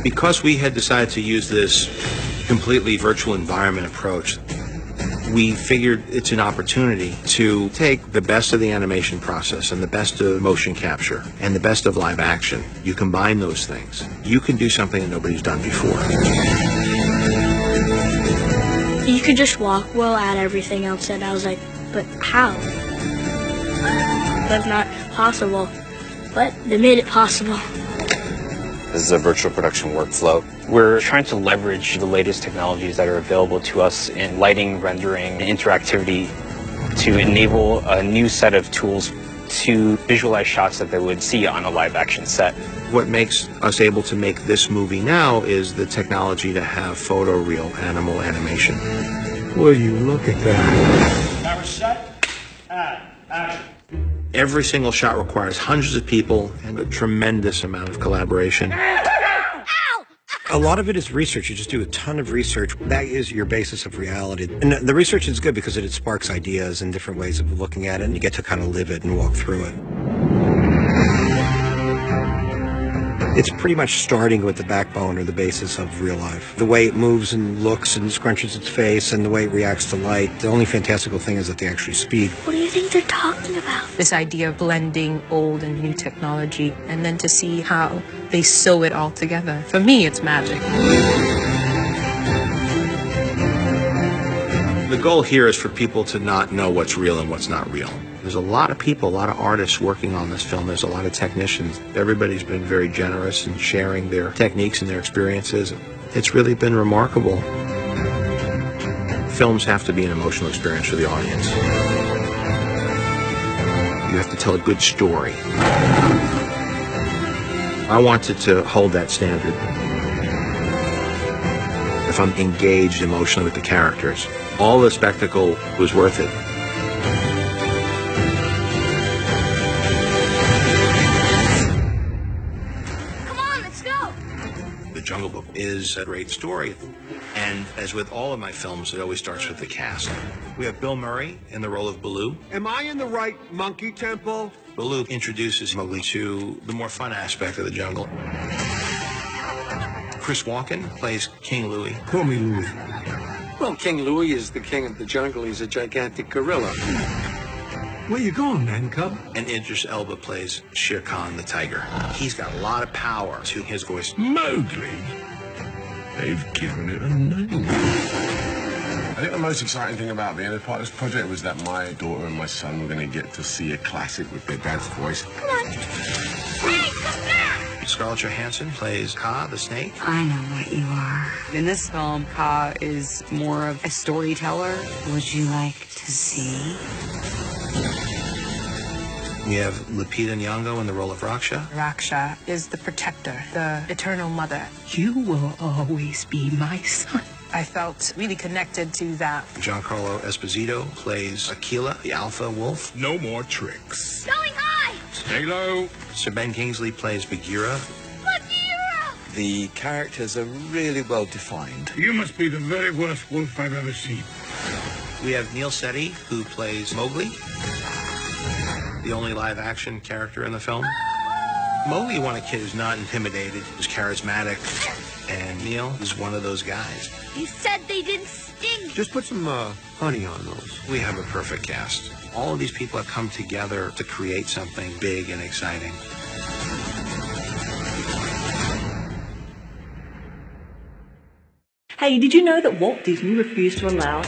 Because we had decided to use this completely virtual environment approach, we figured it's an opportunity to take the best of the animation process and the best of motion capture and the best of live action. You combine those things, you can do something that nobody's done before. You could just walk well at everything else, and I was like, but how? That's not possible. But they made it possible. This is a virtual production workflow. We're trying to leverage the latest technologies that are available to us in lighting, rendering, and interactivity to enable a new set of tools to visualize shots that they would see on a live action set. What makes us able to make this movie now is the technology to have photoreal animal animation. Will you look at that? Camera set, and action. Every single shot requires hundreds of people and a tremendous amount of collaboration. A lot of it is research. You just do a ton of research. That is your basis of reality. And the research is good because it sparks ideas and different ways of looking at it, and you get to kind of live it and walk through it. It's pretty much starting with the backbone or the basis of real life. The way it moves and looks and scrunches its face and the way it reacts to light. The only fantastical thing is that they actually speak. What do you think they're talking about? This idea of blending old and new technology, and then to see how they sew it all together. For me, it's magic. The goal here is for people to not know what's real and what's not real. There's a lot of people, a lot of artists working on this film. There's a lot of technicians. Everybody's been very generous in sharing their techniques and their experiences. It's really been remarkable. Films have to be an emotional experience for the audience. You have to tell a good story. I wanted to hold that standard. If I'm engaged emotionally with the characters, all the spectacle was worth it. Jungle Book is a great story, and as with all of my films, it always starts with the cast. We have Bill Murray in the role of Baloo. Am I in the right monkey temple? Baloo introduces Mogli to the more fun aspect of the jungle. Chris Walken plays King Louie. Call me Louie. Well, King Louie is the king of the jungle. He's a gigantic gorilla. Where you going, man cub? And Idris Elba plays Shere Khan the tiger. He's got a lot of power to his voice. Mowgli. They've given it a name. I think the most exciting thing about being a part of this project was that my daughter and my son were going to get to see a classic with their dad's voice. Come on. Hey, come back! Scarlett Johansson plays Kaa the snake. I know what you are. In this film, Kaa is more of a storyteller. Would you like to see? We have Lupita Nyong'o in the role of Raksha. Raksha is the protector, the eternal mother. You will always be my son. I felt really connected to that. Giancarlo Esposito plays Aquila, the alpha wolf. No more tricks. Going high! Stay low. Sir Ben Kingsley plays Bagheera. Bagheera! The characters are really well defined. You must be the very worst wolf I've ever seen. We have Neil Setti, who plays Mogli, the only live-action character in the film. Mogli, you want a kid who's not intimidated, who's charismatic, and Neil is one of those guys. You said they didn't sting. Just put some honey on those. We have a perfect cast. All of these people have come together to create something big and exciting. Hey, did you know that Walt Disney refused to allow